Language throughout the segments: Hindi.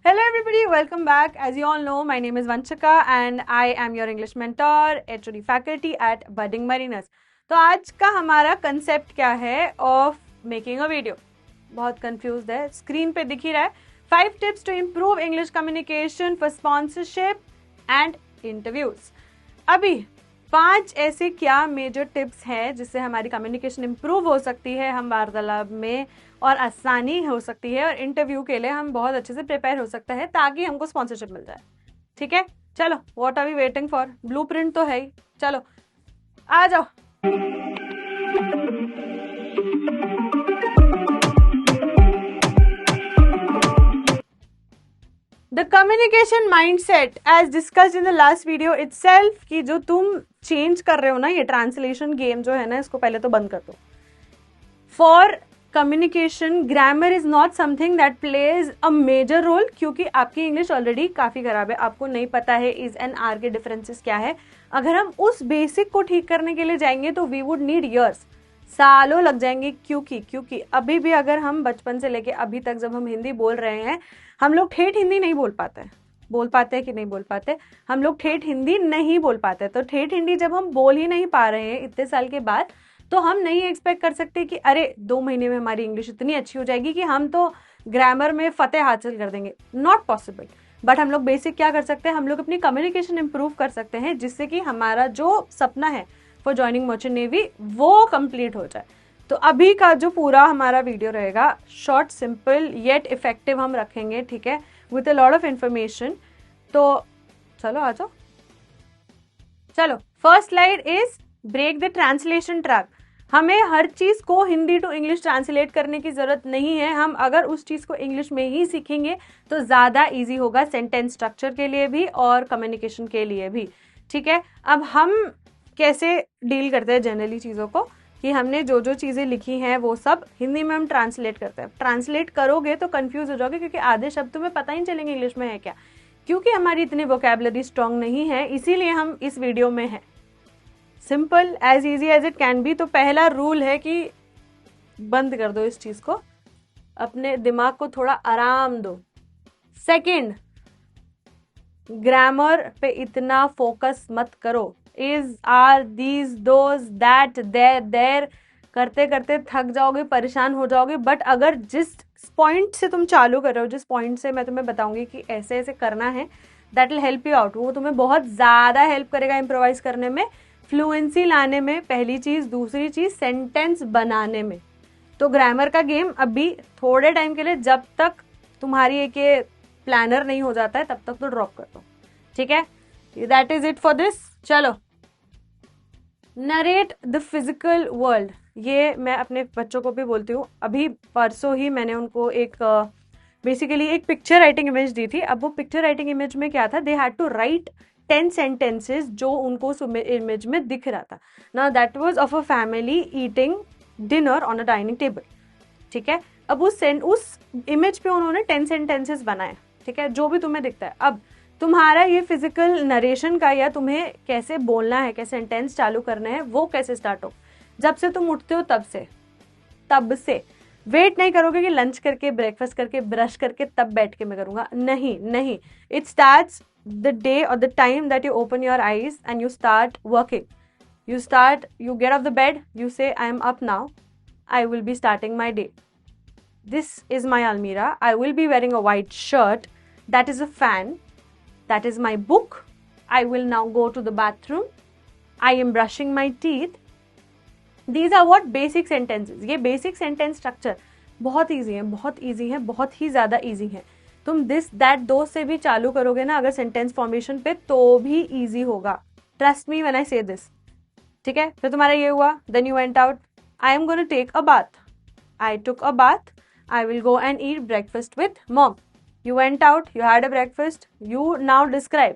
Hello everybody, welcome back. As you all know, my name is Vanchika and I am your English mentor, HOD faculty at Budding Mariners. तो आज का हमारा कंसेप्ट क्या है ऑफ मेकिंग अ वीडियो? बहुत कंफ्यूज्ड है, स्क्रीन पे दिख ही रहा है. 5 tips to improve English communication for sponsorship and interviews. अभी 5 ऐसे क्या मेजर टिप्स हैं जिससे हमारी कम्युनिकेशन इम्प्रूव हो सकती है हम वार्तालाप में, और आसानी हो सकती है, और इंटरव्यू के लिए हम बहुत अच्छे से प्रिपेयर हो सकता है ताकि हमको स्पॉन्सरशिप मिल जाए. ठीक है, चलो, what are we waiting for? Blueprint तो है ही, चलो आ जाओ. The communication mindset as discussed in the last video itself, कि जो तुम चेंज कर रहे हो ना, ये ट्रांसलेशन गेम जो है ना, इसको पहले तो बंद कर दो. For communication grammar is not something that plays a major role, क्योंकि आपकी इंग्लिश ऑलरेडी काफी खराब है, आपको नहीं पता है इज एंड आर के डिफरेंसेस क्या है. अगर हम उस बेसिक को ठीक करने के लिए जाएंगे तो वी वुड नीड ईयर्स, सालों लग जाएंगे. क्योंकि अभी भी अगर हम बचपन से लेके अभी तक जब हम हिंदी बोल रहे हैं, हम लोग ठेठ हिंदी नहीं बोल पाते. बोल पाते हैं कि नहीं बोल पाते? हम लोग ठेठ हिंदी नहीं बोल पाते. तो ठेठ हिंदी जब हम बोल ही नहीं पा रहे हैं इतने साल के बाद, तो हम नहीं एक्सपेक्ट कर सकते कि अरे 2 महीने में हमारी इंग्लिश इतनी अच्छी हो जाएगी कि हम तो ग्रामर में फतेह हासिल कर देंगे. Not possible. बट हम लोग बेसिक क्या कर सकते हैं, हम लोग अपनी कम्युनिकेशन इंप्रूव कर सकते हैं जिससे कि हमारा जो सपना है फॉर ज्वाइनिंग मर्चेंट नेवी वो कंप्लीट हो जाए. तो अभी का जो पूरा हमारा वीडियो रहेगा शॉर्ट, सिंपल येट इफेक्टिव हम रखेंगे. ठीक है, with a lot of information. तो चलो आ जाओ. चलो, first slide is break the translation track. हमें हर चीज को हिंदी टू इंग्लिश ट्रांसलेट करने की जरूरत नहीं है. हम अगर उस चीज को इंग्लिश में ही सीखेंगे तो ज्यादा इजी होगा, सेंटेंस स्ट्रक्चर के लिए भी और कम्युनिकेशन के लिए भी. ठीक है, अब हम कैसे डील करते हैं जनरली चीजों को, कि हमने जो जो चीजें लिखी हैं वो सब हिंदी में हम ट्रांसलेट करते हैं. ट्रांसलेट करोगे तो कंफ्यूज हो जाओगे, क्योंकि आधे शब्द तुम्हें पता ही नहीं चलेंगे इंग्लिश में है क्या, क्योंकि हमारी इतनी वोकैबुलरी स्ट्रांग नहीं है. इसीलिए हम इस वीडियो में है. Simple, as easy as it can be. तो पहला रूल है कि बंद कर दो इस चीज को, अपने दिमाग को थोड़ा आराम दो. सेकंड, ग्रामर पे इतना फोकस मत करो. Is, are, these, those, that, there करते करते थक जाओगे, परेशान हो जाओगे. बट अगर जिस पॉइंट से तुम चालू कर रहे हो, जिस पॉइंट से मैं तुम्हें बताऊंगी कि ऐसे ऐसे करना है, that will help you out. वो तुम्हें बहुत ज्यादा हेल्प करेगा इम्प्रोवाइज करने में, फ्लुएंसी लाने में, पहली चीज. दूसरी चीज, सेंटेंस बनाने में. तो ग्रामर का गेम अभी थोड़े टाइम के लिए, जब तक तुम्हारी एक प्लानर नहीं हो जाता है तब तक तो ड्रॉप कर दो. ठीक है, that is it for this. चलो, नरेट द फिजिकल वर्ल्ड. ये मैं अपने बच्चों को भी बोलती हूँ. अभी परसों ही मैंने उनको एक बेसिकली एक पिक्चर राइटिंग इमेज दी थी. अब वो पिक्चर राइटिंग इमेज में क्या था, they had to write 10 sentences जो उनको उस इमेज में दिख रहा था. ना that was of a family eating dinner on a dining table. ठीक है, अब उस इमेज पे उन्होंने 10 सेंटेंसेस बनाए. ठीक है, जो भी तुम्हें दिखता है. अब तुम्हारा ये फिजिकल नरेशन का, या तुम्हें कैसे बोलना है, कैसे सेंटेंस चालू करने हैं, वो कैसे स्टार्ट हो. जब से तुम उठते हो तब से वेट नहीं करोगे कि लंच करके, ब्रेकफास्ट करके, ब्रश करके तब बैठ के मैं करूंगा. नहीं. It starts the day or the time that you open your eyes and you start working. You get off the bed, you say, I am up now, I will be starting my day. This is my almirah, I will be wearing a white shirt, that is a fan, that is my book, I will now go to the bathroom, I am brushing my teeth. These are what basic sentences. ये basic sentence structure बहुत easy है, बहुत ही ज़्यादा easy है. तुम दिस दैट दो से भी चालू करोगे ना अगर सेंटेंस फॉर्मेशन पे, तो भी इजी होगा. ट्रस्ट मी व्हेन आई से दिस. ठीक है, फिर तुम्हारा ये हुआ. Then you went out, I am gonna take a bath, I took a bath, I will go and eat breakfast with mom. You went out, you had a breakfast, you now describe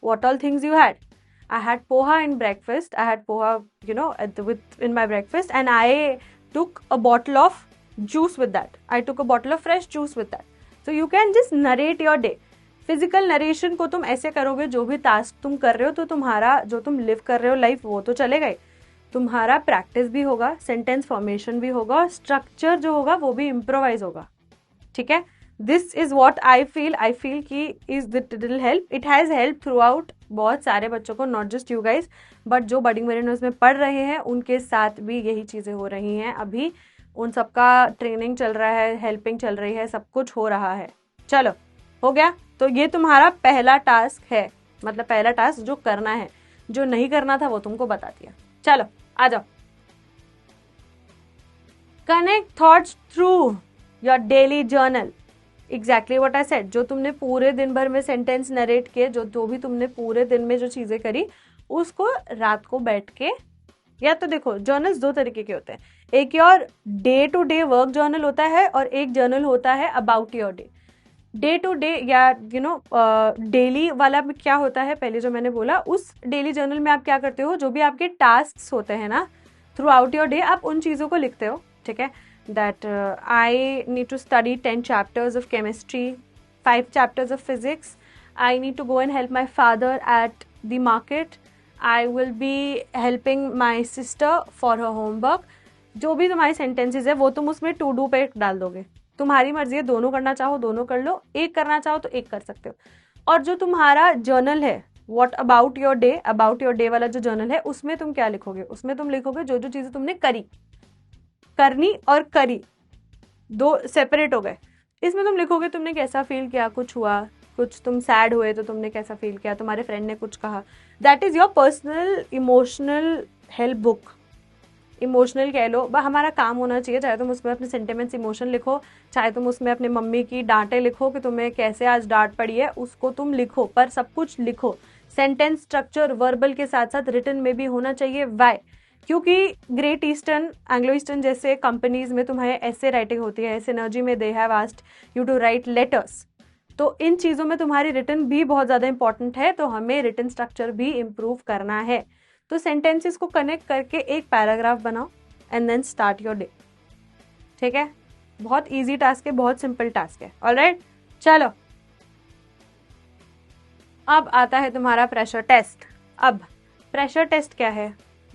what all things you had. I had poha in breakfast. I had poha, in my breakfast, and I took a bottle of juice with that. I took a bottle of fresh juice with that. So you can just narrate your day. Physical narration को तुम ऐसे करोगे, जो भी टास्क तुम कर रहे हो, तो तुम्हारा जो तुम लिव कर रहे हो लाइफ, वो तो चलेगा ही. तुम्हारा प्रैक्टिस भी होगा, सेंटेंस फॉर्मेशन भी होगा, और स्ट्रक्चर जो होगा वो भी इम्प्रोवाइज होगा. ठीक है, this is what I feel कि is it will help, it has help throughout बहुत सारे बच्चों को, not just you guys, but जो बडिंग मेरिनोज में पढ़ रहे हैं उनके साथ भी यही चीज़ें हो रही हैं अभी, उन सबका ट्रेनिंग चल रहा है, हेल्पिंग चल रही है, सब कुछ हो रहा है। चलो हो गया, तो ये तुम्हारा पहला टास्क है, मतलब पहला टास्क जो करना है, जो नहीं करना था वो तुमको बता दिया। चलो आ जाओ। Connect thoughts through your daily journal, exactly what I said, जो तुमने पूरे दिन भर में सेंटेंस नरेट किए, जो भी तुमने पूरे दिन में जो चीजें करी, उसको रात को बैठ के, या तो देखो जर्नल्स दो तरीके के होते हैं, एक your day to day work journal होता है और एक जर्नल होता है about your day. Day to day या डेली वाला में क्या होता है, पहले जो मैंने बोला, उस डेली जर्नल में आप क्या करते हो, जो भी आपके टास्क होते हैं ना थ्रू आउट योर डे, आप उन चीज़ों को लिखते हो, ठीक है। That I need to study 10 chapters of chemistry, 5 chapters of physics, I need to go and help my father at the market, I will be helping my sister for her homework। जो भी तुम्हारी सेंटेंसेज है वो तुम उसमें टू डू पे डाल दोगे, तुम्हारी मर्जी है, दोनों करना चाहो दोनों कर लो, एक करना चाहो तो एक कर सकते हो। और जो तुम्हारा जर्नल है what about your day, about your day वाला जो जर्नल है, उसमें तुम क्या लिखोगे, उसमें तुम लिखोगे जो जो चीजें तुमने करी, करनी और करी दो सेपरेट हो गए। इसमें तुम लिखोगे तुमने कैसा फील किया, कुछ हुआ, कुछ तुम सैड हुए तो तुमने कैसा फील किया, तुम्हारे फ्रेंड ने कुछ कहा, that is your personal emotional help book. Emotional कह लो, हमारा काम होना चाहिए, चाहे तुम उसमें अपने सेंटिमेंट्स इमोशन लिखो, चाहे तुम उसमें अपने मम्मी की डांटे लिखो कि तुम्हें कैसे आज डांट पड़ी है, उसको तुम लिखो, पर सब कुछ लिखो। सेंटेंस स्ट्रक्चर वर्बल के साथ साथ रिटन में भी होना चाहिए। वाई? क्योंकि ग्रेट ईस्टर्न, एंग्लो ईस्टर्न जैसे कंपनीज में तुम्हें ऐसे राइटिंग होती है, सिनर्जी में they have asked you to write letters, तो इन चीज़ों में तुम्हारी रिटन भी बहुत ज़्यादा इंपॉर्टेंट है, तो हमें रिटन स्ट्रक्चर भी इम्प्रूव करना है। तो सेंटेंसेस को कनेक्ट करके एक पैराग्राफ बनाओ and then start your day, ठीक है। बहुत इजी टास्क है, बहुत सिंपल टास्क है। ऑलराइट, चलो अब आता है तुम्हारा प्रेशर टेस्ट। अब प्रेशर टेस्ट क्या है,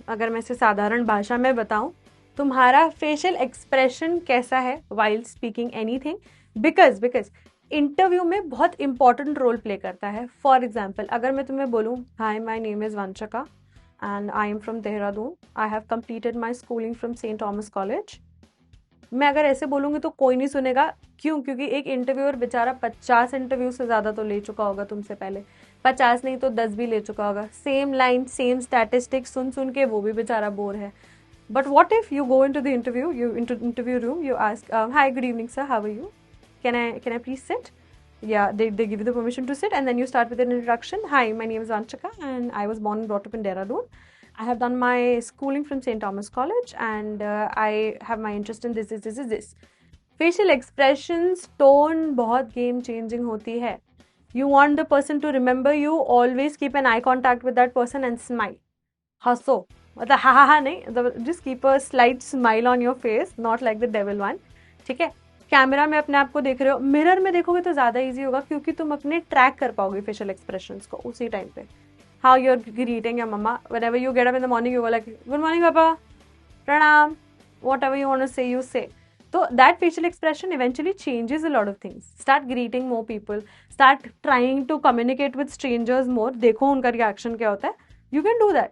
अगर मैं इसे साधारण भाषा में बताऊं, तुम्हारा फेशियल एक्सप्रेशन कैसा है while speaking anything, because interview में बहुत इंपॉर्टेंट रोल प्ले करता है। फॉर एग्जाम्पल, अगर मैं तुम्हें बोलूँ hi my name is Vanshika and I am from Dehradun, I have completed my schooling from St. Thomas College, मैं अगर ऐसे बोलूँगी तो कोई नहीं सुनेगा। क्यों? क्योंकि एक इंटरव्यूअर बेचारा 50 इंटरव्यू से ज़्यादा तो ले चुका होगा तुमसे पहले, 50 नहीं तो 10 भी ले चुका होगा, सेम लाइन सेम स्टैटिस्टिक्स सुन सुन के वो भी बेचारा बोर है। But what if you go into the interview, you interview room, you ask hi good evening sir, how are you, can I please sit? Yeah, they give you the permission to sit, and then you start with an introduction. Hi, my name is Vanchika and I was born and brought up in Dehradun. I have done my schooling from St. Thomas College and I have my interest in this. Facial expressions, tone बहुत game changing होती है। You want the person to remember you, always keep an eye contact with that person and smile. हंसो, मतलब हा नहीं, just keep a slight smile on your face, not like the devil one, ठीक है। कैमरा में अपने आप को देख रहे हो, मिरर में देखोगे तो ज़्यादा इजी होगा, क्योंकि तुम अपने ट्रैक कर पाओगे फेशियल एक्सप्रेशंस को उसी टाइम पे। How you are greeting your mamma, whenever you get up in the morning you like good morning papa, प्रणाम, whatever you want to say you say. तो that facial expression eventually changes a lot of things. Start greeting more people, start trying to communicate with strangers more, देखो उनका रिएक्शन क्या होता है। You can do that.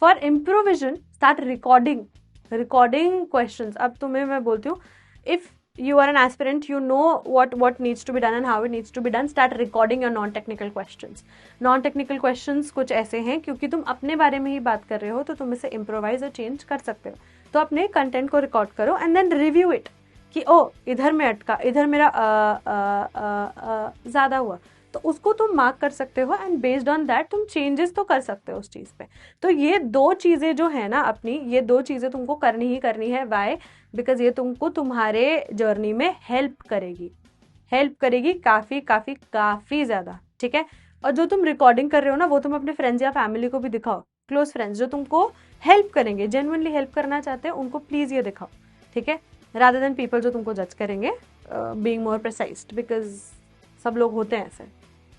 For improvisation start recording questions. अब तुम्हें मैं बोलती हूँ, if you are an aspirant, you know what needs to be done and how it needs to be done, start recording your non-technical questions. Non-technical questions कुछ ऐसे हैं, क्योंकि तुम अपने बारे में ही बात कर रहे हो तो तुम इसे improvise और change कर सकते हो। तो अपने कंटेंट को रिकॉर्ड करो एंड देन रिव्यू इट कि ओ इधर में अटका, इधर मेरा ज़्यादा हुआ, तो उसको तुम मार्क कर सकते हो एंड बेस्ड ऑन दैट तुम चेंजेस तो कर सकते हो उस चीज़ पे। तो ये दो चीज़ें जो है ना अपनी, ये दो चीज़ें तुमको करनी ही करनी है। वाई? बिकॉज ये तुमको तुम्हारे जर्नी में हेल्प करेगी काफ़ी ज़्यादा, ठीक है। और जो तुम रिकॉर्डिंग कर रहे हो ना, वो तुम अपने फ्रेंड्स या फैमिली को भी दिखाओ, क्लोज फ्रेंड्स जो तुमको हेल्प करेंगे, जेन्युइनली हेल्प करना चाहते हैं, उनको प्लीज़ ये दिखाओ, ठीक है, रादर देन पीपल जो तुमको जज करेंगे बीइंग मोर प्रिसाइज्ड, बिकॉज सब लोग होते हैं ऐसे।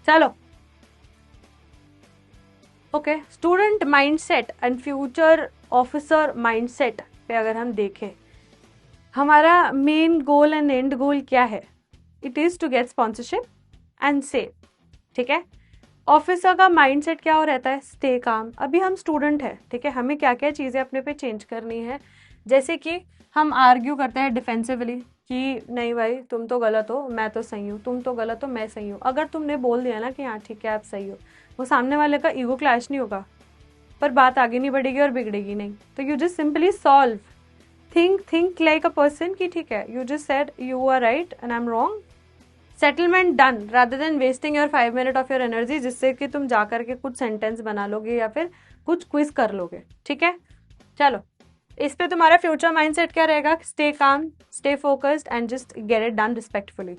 चलो okay, student mindset and future officer mindset पे अगर हम देखें, हमारा main goal and end goal क्या है? It is to get sponsorship and save, ठीक है। ऑफिसर का माइंडसेट क्या हो रहता है, स्टे काम। अभी हम स्टूडेंट है, ठीक है, हमें क्या क्या चीजें अपने पे चेंज करनी है, जैसे कि हम आर्ग्यू करते हैं डिफेंसिवली कि नहीं भाई तुम तो गलत हो मैं तो सही हूँ, तुम तो गलत हो मैं सही हूँ। अगर तुमने बोल दिया ना कि हाँ ठीक है आप सही हो, वो सामने वाले का ईगो क्लैश नहीं होगा, पर बात आगे नहीं बढ़ेगी और बिगड़ेगी नहीं। तो you just simply solve, think like a person कि ठीक है you just said you are right and I am wrong, settlement done, rather than wasting your 5 minute of your energy, जिससे कि तुम जा करके कुछ सेंटेंस बना लोगे या फिर कुछ क्विज कर लोगे, ठीक है। चलो इस पे तुम्हारा फ्यूचर माइंडसेट क्या रहेगा, stay calm, stay focused and just get it done respectfully,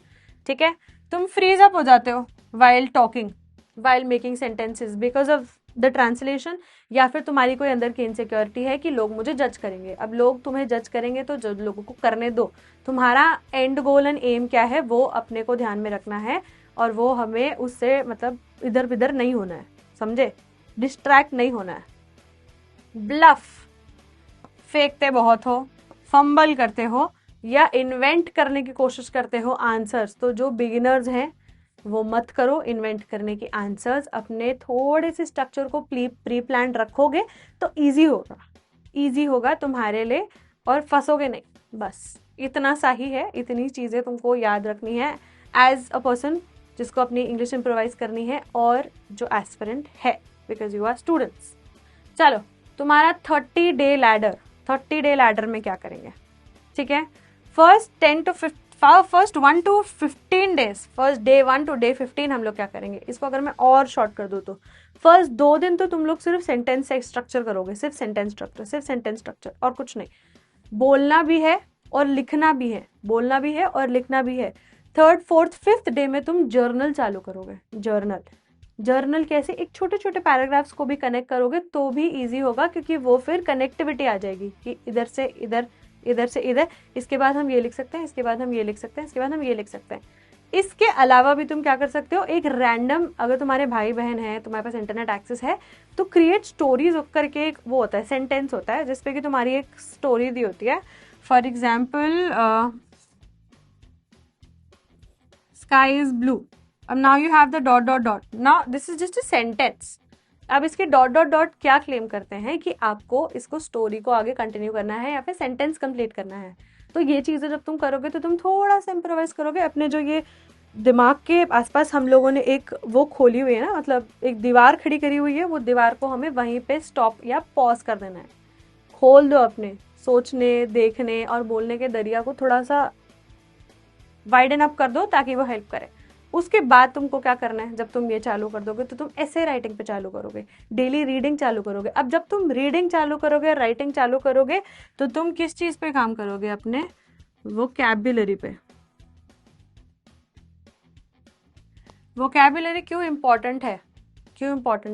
ठीक है। तुम फ्रीज अप हो जाते हो while talking, while making sentences because of the translation, या फिर तुम्हारी कोई अंदर की इनसिक्योरिटी है कि लोग मुझे जज करेंगे। अब लोग तुम्हें जज करेंगे तो जज लोगों को करने दो, तुम्हारा एंड गोल एंड एम क्या है वो अपने को ध्यान में रखना है, और वो हमें उससे मतलब इधर बिधर नहीं होना है, समझे, डिस्ट्रैक्ट नहीं होना है। ब्लफ, फेंकते बहुत हो, फंबल करते हो या इन्वेंट करने की कोशिश करते हो आंसर्स, तो जो बिगिनर्स हैं वो मत करो इन्वेंट करने के आंसर्स। अपने थोड़े से स्ट्रक्चर को प्री प्लान रखोगे तो इजी होगा तुम्हारे लिए और फंसोगे नहीं। बस इतना सा ही है, इतनी चीज़ें तुमको याद रखनी है एज अ पर्सन जिसको अपनी इंग्लिश इम्प्रोवाइज करनी है और जो एस्पिरेंट है, बिकॉज यू आर स्टूडेंट्स। चलो तुम्हारा 30 डे लैडर में क्या करेंगे, ठीक है। First 1 to 15 days, first day 1 to day 15 हम लोग क्या करेंगे, इसको अगर मैं और शॉर्ट कर दूँ तो फर्स्ट 2 दिन तो तुम लोग सिर्फ सेंटेंस स्ट्रक्चर करोगे, सिर्फ सेंटेंस स्ट्रक्चर और कुछ नहीं। बोलना भी है और लिखना भी है, थर्ड फोर्थ फिफ्थ डे में तुम जर्नल चालू करोगे। जर्नल कैसे, एक छोटे छोटे पैराग्राफ्स को भी कनेक्ट करोगे तो भी इजी होगा, क्योंकि वो फिर कनेक्टिविटी आ जाएगी कि इधर से इधर, इधर से इधर, इसके बाद हम ये लिख सकते हैं, इसके बाद हम ये लिख सकते हैं, इसके बाद हम ये लिख सकते हैं। इसके अलावा भी तुम क्या कर सकते हो, एक रैंडम, अगर तुम्हारे भाई बहन है, तुम्हारे पास इंटरनेट एक्सेस है, तो क्रिएट स्टोरीज करके एक वो होता है, सेंटेंस होता है जिसपे कि तुम्हारी एक स्टोरी दी होती है। For example sky is blue, अब now you have the dot dot dot, now this is just a sentence. अब इसके डॉट डॉट डॉट क्या क्लेम करते हैं कि आपको इसको स्टोरी को आगे कंटिन्यू करना है या फिर सेंटेंस कंप्लीट करना है। तो ये चीज़ें जब तुम करोगे तो तुम थोड़ा सा इम्प्रोवाइज करोगे अपने जो ये दिमाग के आसपास। हम लोगों ने एक वो खोली हुई है ना, मतलब एक दीवार खड़ी करी हुई है, वो दीवार को हमें वहीं पे स्टॉप या पॉज कर देना है। खोल दो अपने सोचने, देखने और बोलने के दरिया को, थोड़ा सा वाइडन अप कर दो ताकि वो हेल्प करे। उसके बाद तुमको क्या करना है, जब तुम ये चालू कर दोगे तो तुम ऐसे राइटिंग पे चालू करोगे, डेली रीडिंग चालू करोगे। अब जब तुम रीडिंग चालू करोगे, राइटिंग चालू करोगे, तो तुम किस चीज पे काम करोगे, अपने वोकैब्युलरी पे। वोकैब्युलरी क्यों इंपॉर्टेंट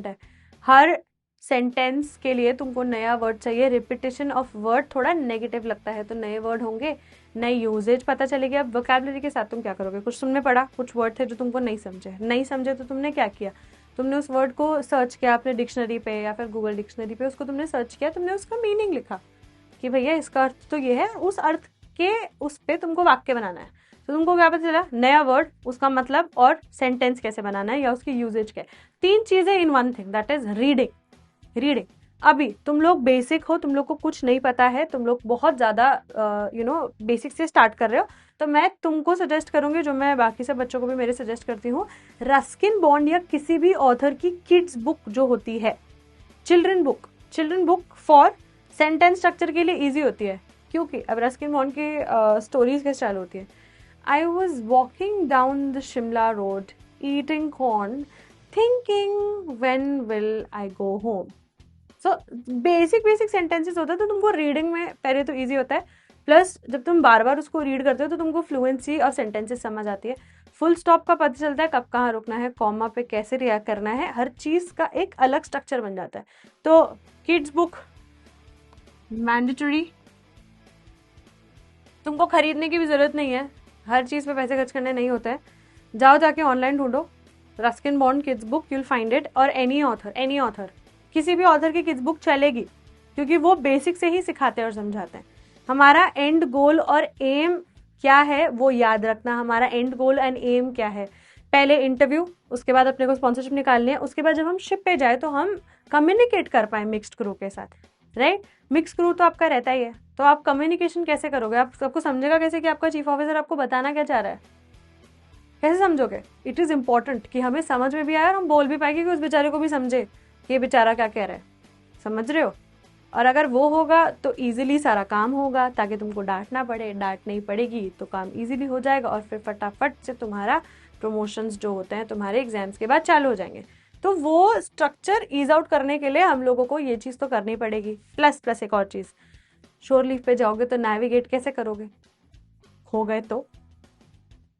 है, हर सेंटेंस के लिए तुमको नया वर्ड चाहिए। रिपीटेशन ऑफ वर्ड थोड़ा नेगेटिव लगता है, तो नए वर्ड होंगे, नई यूजेज पता चलेगी। अब वोकैब्युलरी के साथ तुम क्या करोगे, कुछ तुमने पढ़ा, कुछ वर्ड थे जो तुमको नहीं समझे तो तुमने क्या किया, तुमने उस वर्ड को सर्च किया अपने डिक्शनरी पे या फिर गूगल डिक्शनरी पे, उसको तुमने सर्च किया, तुमने उसका मीनिंग लिखा कि भैया इसका अर्थ तो ये है, उस अर्थ के उस पे तुमको वाक्य बनाना है। तो तुमको क्या पता चला, नया वर्ड, उसका मतलब और सेंटेंस कैसे बनाना है या उसकी यूजेज क्या है। 3 चीजें in one thing, that is reading. अभी तुम लोग बेसिक हो, तुम लोग को कुछ नहीं पता है, तुम लोग बहुत ज़्यादा बेसिक से स्टार्ट कर रहे हो, तो मैं तुमको सजेस्ट करूंगी, जो मैं बाकी सब बच्चों को भी मेरे सजेस्ट करती हूँ, रस्किन बॉन्ड या किसी भी ऑथर की किड्स बुक जो होती है, children book for sentence structure के लिए ईजी होती है। क्योंकि अब रस्किन बॉन्ड की स्टोरीज कैसे चालू होती है, I was walking down the Shimla road eating corn thinking when will I go home. So basic sentences होता है, तो तुमको रीडिंग में पहले तो इजी होता है, प्लस जब तुम बार बार उसको रीड करते हो तो तुमको फ्लुएंसी और सेंटेंसेस समझ आती है। फुल स्टॉप का पता चलता है, कब कहाँ रुकना है, कॉमा पे कैसे रिएक्ट करना है, हर चीज़ का एक अलग स्ट्रक्चर बन जाता है। तो किड्स बुक मैंडेटरी, तुमको खरीदने की भी ज़रूरत नहीं है, हर चीज़ पे पैसे खर्च करने नहीं होता है। जाओ जाके ऑनलाइन ढूंढो Ruskin bond kids book, you'll find it, और एनी ऑथर किसी भी ऑथर की किड्स बुक चलेगी, क्योंकि वो बेसिक से ही सिखाते हैं और समझाते हैं। हमारा एंड गोल और एम क्या है वो याद रखना, हमारा एंड गोल एंड एम क्या है। पहले इंटरव्यू, उसके बाद अपने को स्पॉन्सरशिप निकालनी है, उसके बाद जब हम शिप पे जाए तो हम कम्युनिकेट कर पाए मिक्स्ड क्रू के साथ, राइट। मिक्स क्रू तो आपका रहता ही है, तो आप कम्युनिकेशन कैसे करोगे, आप सबको समझेगा कैसे कि आपका चीफ ऑफिसर आपको बताना क्या चाह रहा है, कैसे समझोगे। इट इज़ इंपॉर्टेंट कि हमें समझ में भी आए और हम बोल भी पाएंगे कि उस बेचारे को भी समझे कि ये बेचारा क्या कह रहा है, समझ रहे हो। और अगर वो होगा तो इजीली सारा काम होगा, ताकि तुमको डांट ना पड़े, डांट नहीं पड़ेगी तो काम इजीली हो जाएगा, और फिर फटाफट से तुम्हारा प्रमोशंस जो होते हैं तुम्हारे एग्जाम्स के बाद चालू हो जाएंगे। तो वो स्ट्रक्चर ईज आउट करने के लिए हम लोगों को ये चीज़ तो करनी पड़ेगी। प्लस प्लस एक और चीज़, शोर लीव पे जाओगे तो नेविगेट कैसे करोगे, खो गए तो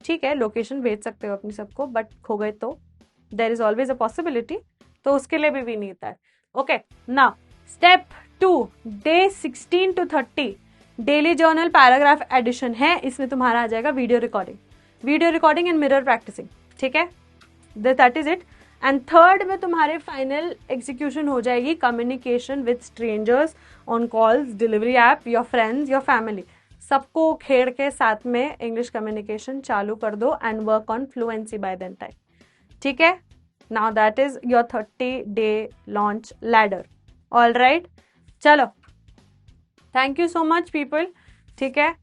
ठीक है, लोकेशन भेज सकते हो अपनी सबको, बट खो गए तो there is always a possibility, तो उसके लिए भी नहीं था। Okay, now step 2, day 16 to 30 daily journal paragraph addition है। इसमें तुम्हारा आ जाएगा video recording and mirror practising, ठीक है, that is it. And third में तुम्हारे फाइनल एग्जीक्यूशन हो जाएगी communication with strangers on calls, delivery app, your friends, your family, सबको खेड़ के साथ में इंग्लिश कम्युनिकेशन चालू कर दो and work on fluency by then time, ठीक है। Now that is your 30-day launch ladder. All right, चलो, thank you so much people, ठीक है।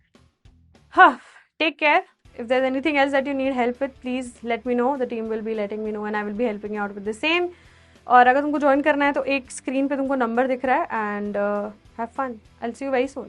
हाँ, take care. If there's anything else that you need help with, please let me know. The team will be letting me know and I will be helping you out with the same. और अगर तुमको ज्वाइन करना है तो एक स्क्रीन पे तुमको नंबर दिख रहा है, and have fun. I'll see you very soon.